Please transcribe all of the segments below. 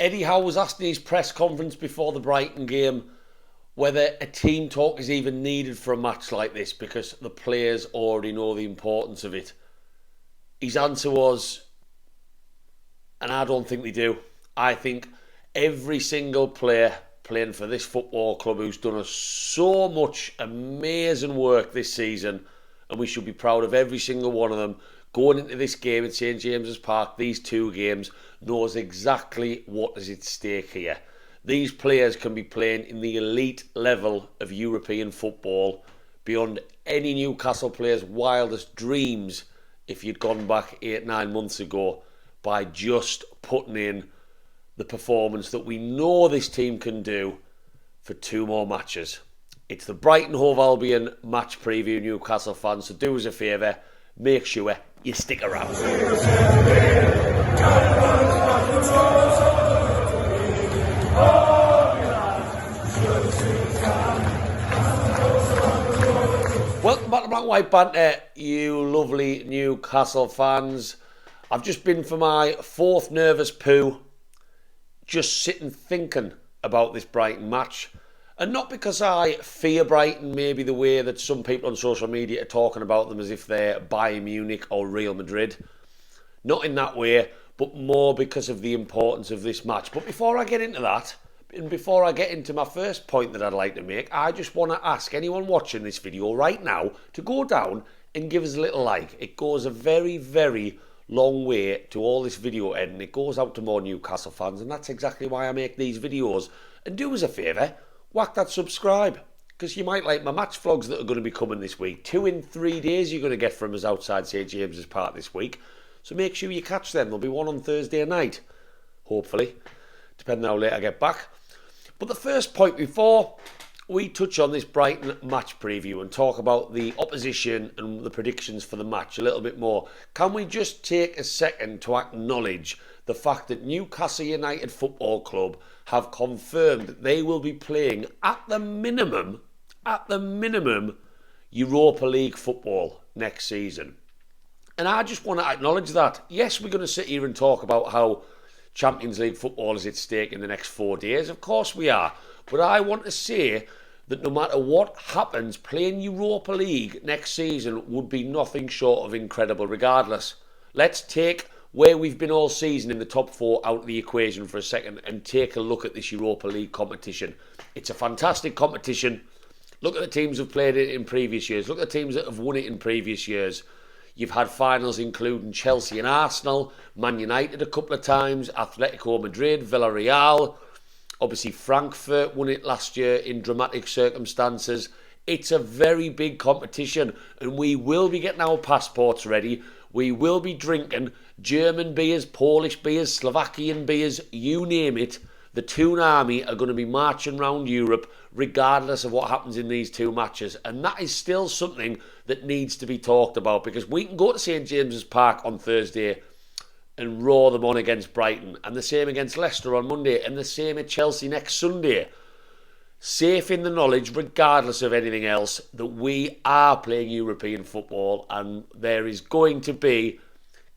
Eddie Howe was asked in his press conference before the Brighton game whether a team talk is even needed for a match like this because the players already know the importance of it. His answer was, and I don't think they do, I think every single player playing for this football club who's done us so much amazing work this season, and we should be proud of every single one of them, going into this game at St James's Park, these two games, knows exactly what is at stake here. These players can be playing in the elite level of European football beyond any Newcastle player's wildest dreams if you'd gone back 8-9 months ago, by just putting in the performance that we know this team can do for 2 more matches. It's the Brighton Hove Albion match preview, Newcastle fans, so do us a favour, make sure you stick around. Welcome back to Black and White Banter, you lovely Newcastle fans. I've just been for my 4th nervous poo, just sitting thinking about this Brighton match. And not because I fear Brighton, maybe the way that some people on social media are talking about them as if they're Bayern Munich or Real Madrid. Not in that way, but more because of the importance of this match. But before I get into that, and before I get into my first point that I'd like to make, I just want to ask anyone watching this video right now to go down and give us a little like. It goes a very, very long way to all this video editing. It goes out to more Newcastle fans, and that's exactly why I make these videos. And do us a favour, whack that subscribe, because you might like my match vlogs that are going to be coming this week. 2 in 3 days you're going to get from us outside St James's Park this week. So make sure you catch them. There'll be one on Thursday night, hopefully, depending on how late I get back. But the first point, before we touch on this Brighton match preview and talk about the opposition and the predictions for the match a little bit more, can we just take a second to acknowledge the fact that Newcastle United Football Club have confirmed that they will be playing at the minimum, Europa League football next season. And I just want to acknowledge that. Yes, we're going to sit here and talk about how Champions League football is at stake in the next 4 days. Of course we are. But I want to say that no matter what happens, playing Europa League next season would be nothing short of incredible regardless. Let's take where we've been all season in the top 4 out of the equation for a second and take a look at this Europa League competition. It's a fantastic competition. Look at the teams who've played it in previous years. Look at the teams that have won it in previous years. You've had finals including Chelsea and Arsenal, Man United a couple of times, Atletico Madrid, Villarreal. Obviously, Frankfurt won it last year in dramatic circumstances. It's a very big competition, and we will be getting our passports ready. We will be drinking German beers, Polish beers, Slovakian beers, you name it. The Toon Army are going to be marching around Europe regardless of what happens in these 2 matches. And that is still something that needs to be talked about, because we can go to St James's Park on Thursday and roar them on against Brighton, and the same against Leicester on Monday, and the same at Chelsea next Sunday. Safe in the knowledge, regardless of anything else, that we are playing European football, and there is going to be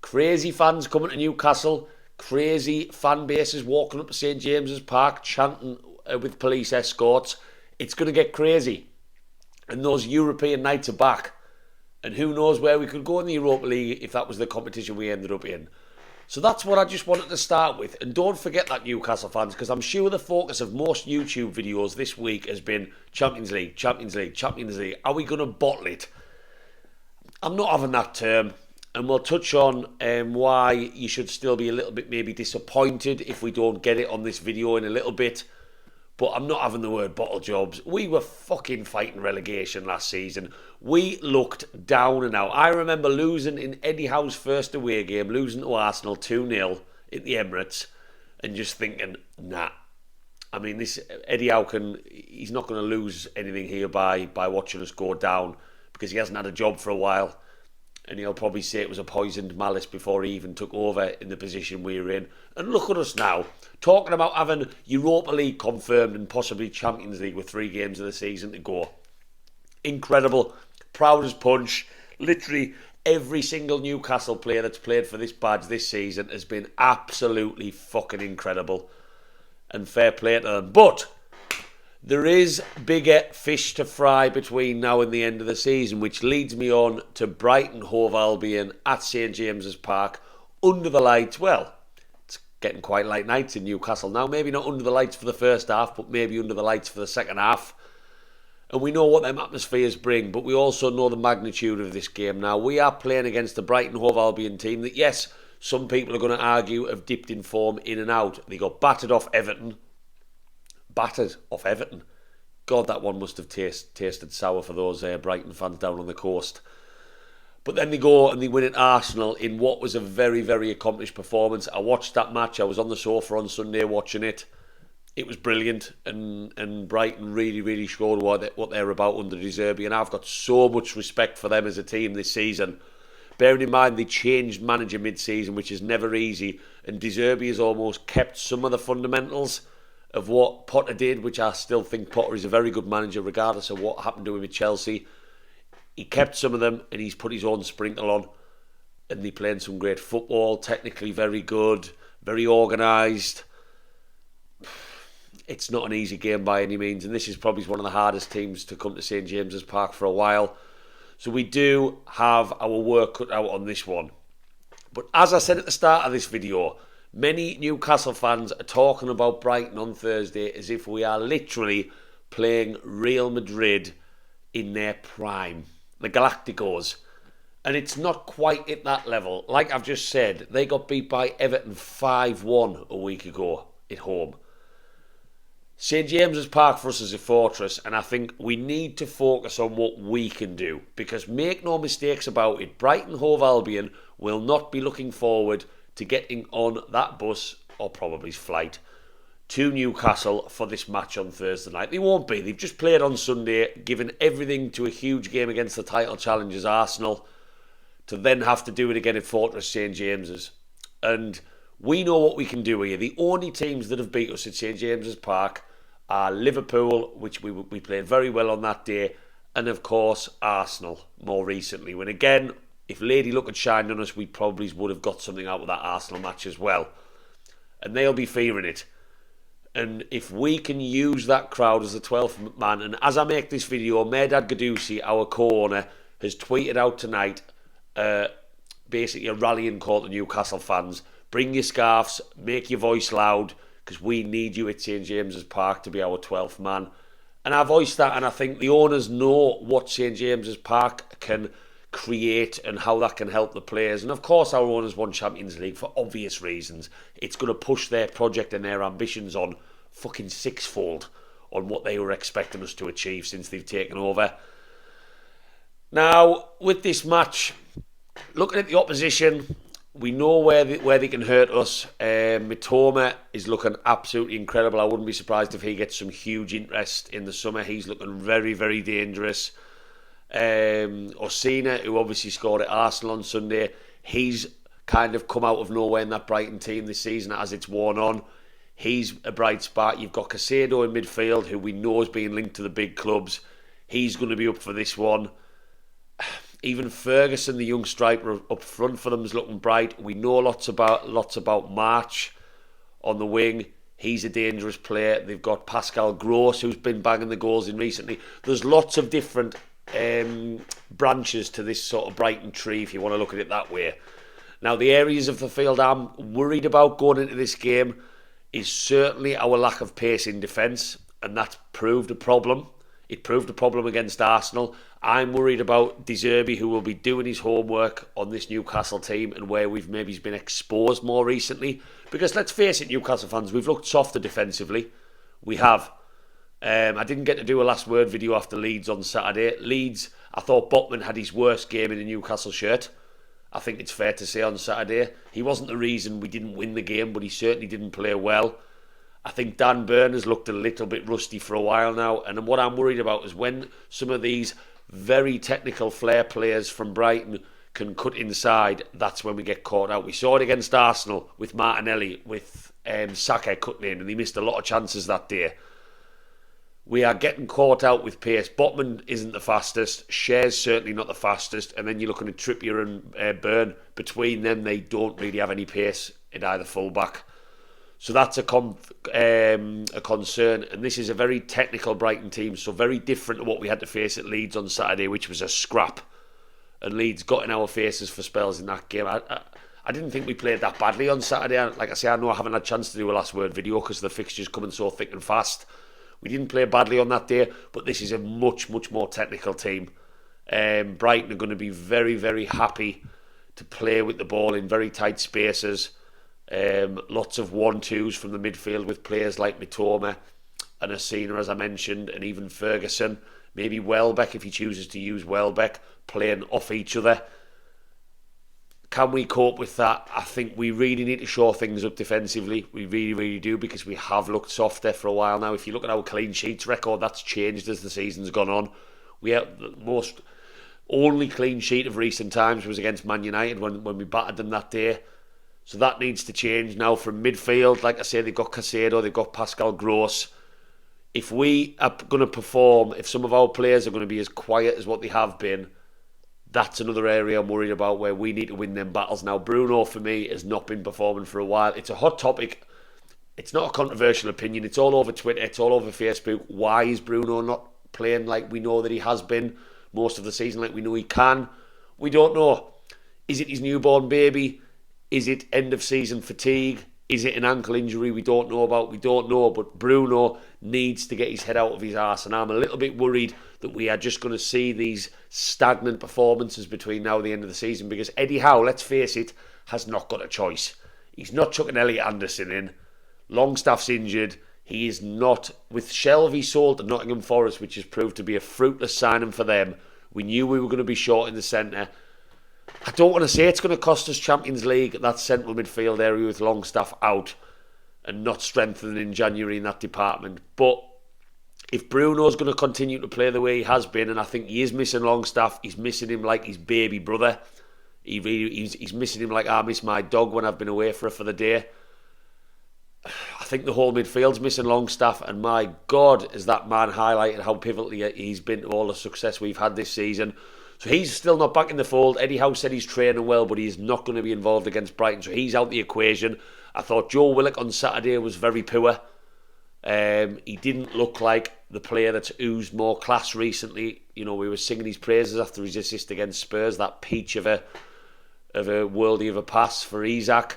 crazy fans coming to Newcastle, crazy fan bases walking up to St James's Park chanting with police escorts. It's going to get crazy, and those European nights are back, and who knows where we could go in the Europa League if that was the competition we ended up in. So that's what I just wanted to start with. And don't forget that, Newcastle fans, because I'm sure the focus of most YouTube videos this week has been Champions League, Champions League, Champions League. Are we going to bottle it? I'm not having that term. And we'll touch on why you should still be a little bit maybe disappointed if we don't get it on this video in a little bit. But I'm not having the word bottle jobs. We were fucking fighting relegation last season. We looked down and out. I remember losing in Eddie Howe's first away game, losing to Arsenal 2-0 at the Emirates, and just thinking, nah. I mean, this Eddie Howe he's not going to lose anything here by watching us go down, because he hasn't had a job for a while. And he'll probably say it was a poisoned malice before he even took over in the position we're in. And look at us now, talking about having Europa League confirmed and possibly Champions League with 3 games of the season to go. Incredible. Proud as punch. Literally every single Newcastle player that's played for this badge this season has been absolutely fucking incredible. and fair play to them. But there is bigger fish to fry between now and the end of the season, which leads me on to Brighton Hove Albion at St James's Park under the lights. Well, it's getting quite late nights in Newcastle now. Maybe not under the lights for the first half, but maybe under the lights for the second half. And we know what them atmospheres bring, but we also know the magnitude of this game now. We are playing against the Brighton Hove Albion team that, yes, some people are going to argue have dipped in form in and out. They got battered off Everton. God, that one must have tasted sour for those Brighton fans down on the coast. But then they go and they win at Arsenal in what was a very, very accomplished performance. I watched that match. I was on the sofa on Sunday watching it. It was brilliant, and Brighton really, really showed what they're about under De Zerbi, and I've got so much respect for them as a team this season. Bearing in mind they changed manager mid-season, which is never easy, and De Zerbi has almost kept some of the fundamentals of what Potter did, which I still think Potter is a very good manager, regardless of what happened to him at Chelsea. He kept some of them, and he's put his own sprinkle on, and they're playing some great football, technically very good, very organised. It's not an easy game by any means, and this is probably one of the hardest teams to come to St James's Park for a while. So we do have our work cut out on this one. But as I said at the start of this video, many Newcastle fans are talking about Brighton on Thursday as if we are literally playing Real Madrid in their prime, the Galacticos. And it's not quite at that level. Like I've just said, they got beat by Everton 5-1 a week ago at home. St James's Park for us is a fortress, and I think we need to focus on what we can do, because make no mistakes about it, Brighton Hove Albion will not be looking forward to getting on that bus, or probably flight, to Newcastle for this match on Thursday night. They won't be. They've just played on Sunday, given everything to a huge game against the title challengers Arsenal, to then have to do it again at Fortress St James's. And we know what we can do here. The only teams that have beat us at St James's Park are Liverpool, which we played very well on that day, and of course Arsenal more recently. When again, if Lady Luck had shined on us, we probably would have got something out of that Arsenal match as well. And they'll be fearing it. And if we can use that crowd as the 12th man, and as I make this video, Mehrdad Gadusi, our co-owner, has tweeted out tonight basically a rallying call to Newcastle fans. Bring your scarves, make your voice loud, because we need you at St James's Park to be our 12th man. And I voiced that, and I think the owners know what St James's Park can create and how that can help the players. And of course our owners won Champions League for obvious reasons. It's going to push their project and their ambitions on fucking sixfold on what they were expecting us to achieve since they've taken over. Now, with this match, looking at the opposition, we know where they can hurt us. Mitoma is looking absolutely incredible. I wouldn't be surprised if he gets some huge interest in the summer. He's looking very, very dangerous. Orsina, who obviously scored at Arsenal on Sunday, he's kind of come out of nowhere in that Brighton team this season as it's worn on. He's a bright spot. You've got Casado in midfield, who we know is being linked to the big clubs. He's going to be up for this one. Even Ferguson, the young striker up front for them, is looking bright. We know lots about March on the wing. He's a dangerous player. They've got Pascal Gross, who's been banging the goals in recently. There's lots of different branches to this sort of Brighton tree, if you want to look at it that way. Now, the areas of the field I'm worried about going into this game is certainly our lack of pace in defence, and that's proved a problem. It proved a problem against Arsenal. I'm worried about De Zerbi, who will be doing his homework on this Newcastle team and where we've maybe been exposed more recently. Because let's face it, Newcastle fans, we've looked softer defensively. We have. I didn't get to do a last word video after Leeds on Saturday. Leeds, I thought Botman had his worst game in a Newcastle shirt. I think it's fair to say on Saturday. He wasn't the reason we didn't win the game, but he certainly didn't play well. I think Dan Burn has looked a little bit rusty for a while now, and what I'm worried about is when some of these very technical flair players from Brighton can cut inside, that's when we get caught out. We saw it against Arsenal with Martinelli, with Saka cutting in, and he missed a lot of chances that day. We are getting caught out with pace. Botman isn't the fastest. Cher's certainly not the fastest. And then you're looking at Trippier and Burn. Between them, they don't really have any pace at either fullback. So that's a concern. And this is a very technical Brighton team, so very different to what we had to face at Leeds on Saturday, which was a scrap. And Leeds got in our faces for spells in that game. I didn't think we played that badly on Saturday. Like I say, I know I haven't had a chance to do a last word video because the fixtures coming so thick and fast. We didn't play badly on that day, but this is a much, much more technical team. Brighton are going to be very, very happy to play with the ball in very tight spaces. Lots of 1-2s from the midfield with players like Mitoma and Asina, as I mentioned, and even Ferguson. Maybe Welbeck, if he chooses to use Welbeck, playing off each other. Can we cope with that? I think we really need to shore things up defensively. We really, really do, because we have looked softer for a while now. If you look at our clean sheets record, that's changed as the season's gone on. We have the most only clean sheet of recent times was against Man United when we battered them that day. So that needs to change now from midfield. Like I say, they've got Caicedo, they've got Pascal Gross. If we are going to perform, if some of our players are going to be as quiet as what they have been, that's another area I'm worried about, where we need to win them battles. Now, Bruno, for me, has not been performing for a while. It's a hot topic. It's not a controversial opinion. It's all over Twitter. It's all over Facebook. Why is Bruno not playing like we know that he has been most of the season, like we know he can? We don't know. Is it his newborn baby? Is it end of season fatigue? Is it an ankle injury we don't know about? We don't know, but Bruno needs to get his head out of his arse, and I'm a little bit worried that we are just going to see these stagnant performances between now and the end of the season, because Eddie Howe, let's face it, has not got a choice. He's not chucking Elliot Anderson in. Longstaff's injured. He is not, with Shelvey sold to Nottingham Forest, which has proved to be a fruitless signing for them. We knew we were going to be short in the centre. I don't want to say it's going to cost us Champions League at that central midfield area with Longstaff out and not strengthening in January in that department. But if Bruno's going to continue to play the way he has been, and I think he is missing Longstaff, he's missing him like his baby brother. He's missing him like I miss my dog when I've been away for the day. I think the whole midfield's missing Longstaff, and my God, has that man highlighted how pivotal he's been to all the success we've had this season. So he's still not back in the fold. Eddie Howe said he's training well, but he's not going to be involved against Brighton, so he's out the equation. I thought Joe Willock on Saturday was very poor. He didn't look like the player that's oozed more class recently. You know, we were singing his praises after his assist against Spurs, that peach of a worldie of a pass for Isak.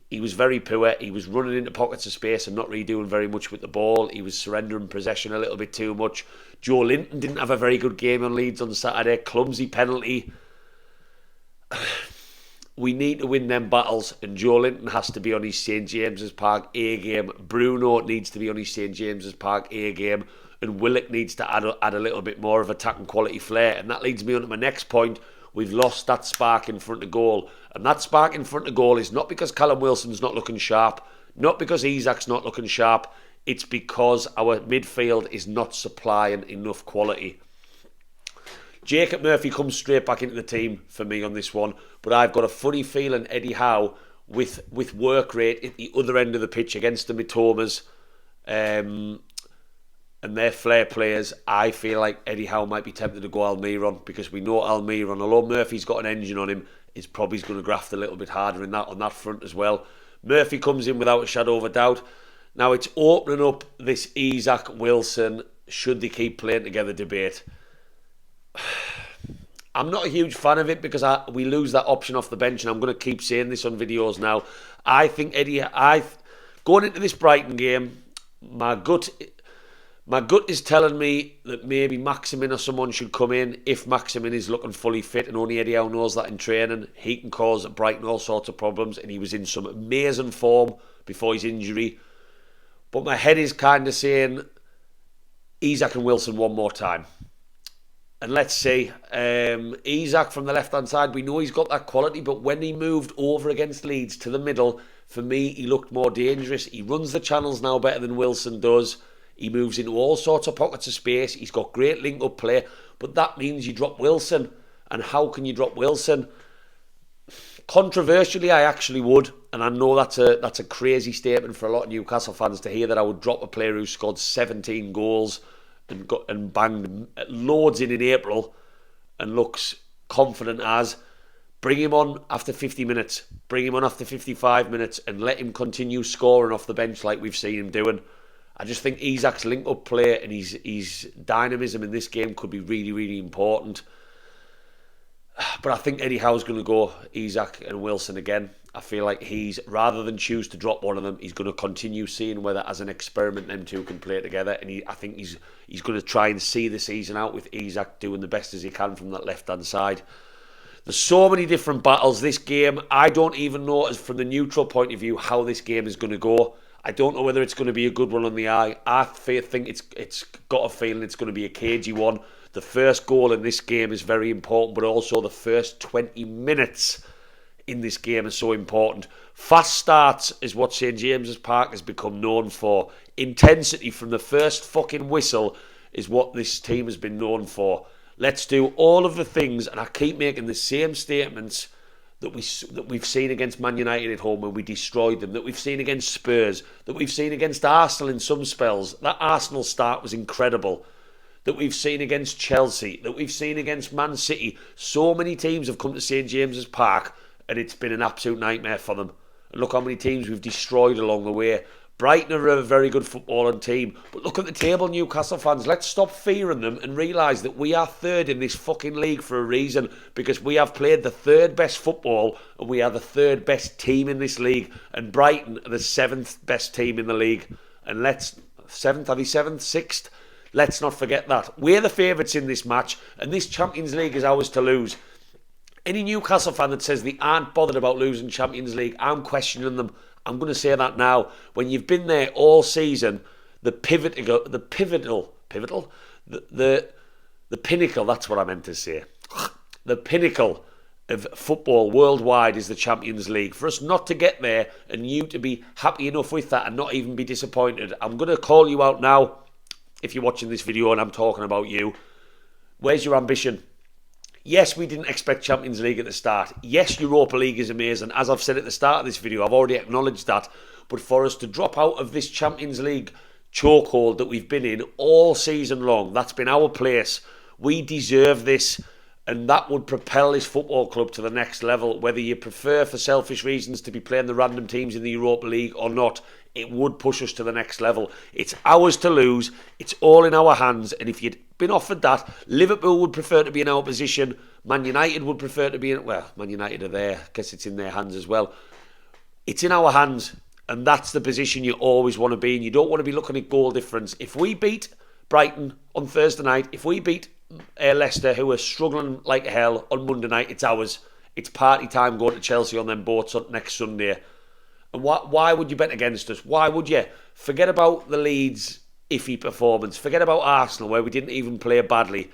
He was very poor. He was running into pockets of space and not really doing very much with the ball. He was surrendering possession a little bit too much. Joe Linton didn't have a very good game on Leeds on Saturday. Clumsy penalty. We need to win them battles, and Joe Linton has to be on his St James's Park A game. Bruno needs to be on his St James's Park A game, and Willock needs to add a little bit more of attacking quality flair. And that leads me on to my next point. We've lost that spark in front of goal, and that spark in front of goal is not because Callum Wilson's not looking sharp, not because Isak's not looking sharp. It's because our midfield is not supplying enough quality. Jacob Murphy comes straight back into the team for me on this one, but I've got a funny feeling Eddie Howe, with work rate at the other end of the pitch against the Mitomas and their flair players, I feel like Eddie Howe might be tempted to go Almiron, because we know Almiron, although Murphy's got an engine on him, is probably going to graft a little bit harder on that front as well. Murphy comes in without a shadow of a doubt. Now it's opening up this Isak Wilson, should they keep playing together debate. I'm not a huge fan of it, because we lose that option off the bench, and I'm going to keep saying this on videos now. I think going into this Brighton game, my gut is telling me that maybe Maximin or someone should come in. If Maximin is looking fully fit, and only Eddie Howe knows that in training, he can cause Brighton all sorts of problems, and he was in some amazing form before his injury. But my head is kind of saying Isak and Wilson one more time. And let's see, Isak from the left-hand side, we know he's got that quality, but when he moved over against Leeds to the middle, for me, he looked more dangerous. He runs the channels now better than Wilson does. He moves into all sorts of pockets of space. He's got great link-up play, but that means you drop Wilson. And how can you drop Wilson? Controversially, I actually would, and I know that's a crazy statement for a lot of Newcastle fans to hear, that I would drop a player who scored 17 goals and banged loads in April and looks confident as. Bring him on after 50 minutes. Bring him on after 55 minutes and let him continue scoring off the bench like we've seen him doing. I just think Isak's link-up play and his dynamism in this game could be really, really important. But I think Eddie Howe's going to go Isak and Wilson again. I feel like rather than choose to drop one of them, he's going to continue seeing whether as an experiment them two can play together. And I think he's going to try and see the season out with Isak doing the best as he can from that left-hand side. There's so many different battles this game. I don't even know, as from the neutral point of view, how this game is going to go. I don't know whether it's going to be a good one on the eye. I think it's got a feeling it's going to be a cagey one. The first goal in this game is very important, but also the first 20 minutes in this game are so important. Fast starts is what St James's Park has become known for. Intensity from the first fucking whistle is what this team has been known for. Let's do all of the things, and I keep making the same statements that we've seen against Man United at home when we destroyed them, that we've seen against Spurs, that we've seen against Arsenal in some spells. That Arsenal start was incredible. That we've seen against Chelsea, that we've seen against Man City. So many teams have come to St James's Park and it's been an absolute nightmare for them. And look how many teams we've destroyed along the way. Brighton are a very good footballing team, but look at the table, Newcastle fans. Let's stop fearing them and realise that we are third in this fucking league for a reason, because we have played the third best football and we are the third best team in this league, and Brighton are the seventh best team in the league. And sixth? Let's not forget that. We're the favourites in this match, and this Champions League is ours to lose. Any Newcastle fan that says they aren't bothered about losing Champions League, I'm questioning them. I'm going to say that now. When you've been there all season, the pinnacle, that's what I meant to say. The pinnacle of football worldwide is the Champions League. For us not to get there and you to be happy enough with that and not even be disappointed, I'm going to call you out now. If you're watching this video and I'm talking about you, where's your ambition? Yes, we didn't expect Champions League at the start. Yes, Europa League is amazing. As I've said at the start of this video, I've already acknowledged that. But for us to drop out of this Champions League chokehold that we've been in all season long, that's been our place. We deserve this. And that would propel this football club to the next level. Whether you prefer, for selfish reasons, to be playing the random teams in the Europa League or not, it would push us to the next level. It's ours to lose. It's all in our hands. And if you'd been offered that, Liverpool would prefer to be in our position. Man United would prefer to be in... Well, Man United are there. I guess it's in their hands as well. It's in our hands. And that's the position you always want to be in. You don't want to be looking at goal difference. If we beat Brighton on Thursday night, if we beat Leicester, who are struggling like hell, on Monday night, it's ours. It's party time going to Chelsea on them boats next Sunday. And why would you bet against us? Why would you? Forget about the Leeds iffy performance. Forget about Arsenal, where we didn't even play badly.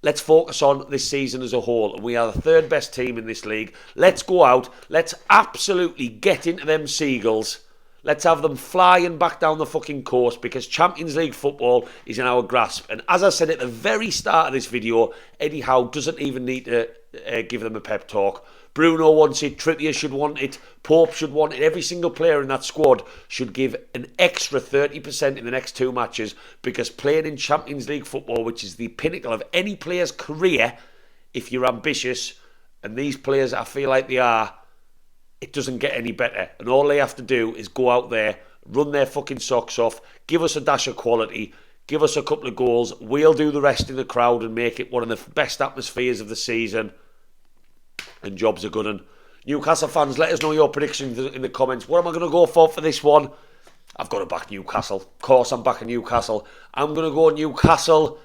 Let's focus on this season as a whole. And we are the third best team in this league. Let's go out. Let's absolutely get into them seagulls. Let's have them flying back down the fucking coast, because Champions League football is in our grasp. And as I said at the very start of this video, Eddie Howe doesn't even need to give them a pep talk. Bruno wants it, Trippier should want it, Pope should want it. Every single player in that squad should give an extra 30% in the next two matches, because playing in Champions League football, which is the pinnacle of any player's career, if you're ambitious, and these players I feel like they are, it doesn't get any better. And all they have to do is go out there, run their fucking socks off, give us a dash of quality, give us a couple of goals. We'll do the rest in the crowd and make it one of the best atmospheres of the season. And jobs are good. And Newcastle fans, let us know your predictions in the comments. What am I going to go for this one? I've got to back Newcastle. Of course I'm backing Newcastle. I'm going to go Newcastle.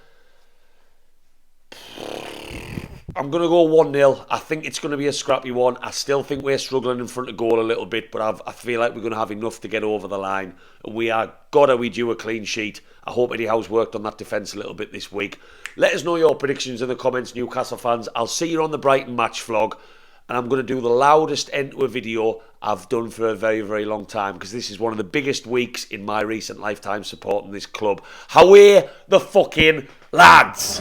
I'm going to go 1-0. I think it's going to be a scrappy one. I still think we're struggling in front of goal a little bit, but I feel like we're going to have enough to get over the line. And we due a clean sheet. I hope Eddie Howe's worked on that defence a little bit this week. Let us know your predictions in the comments, Newcastle fans. I'll see you on the Brighton match vlog. And I'm going to do the loudest end to a video I've done for a very, very long time, because this is one of the biggest weeks in my recent lifetime supporting this club. How are the fucking lads?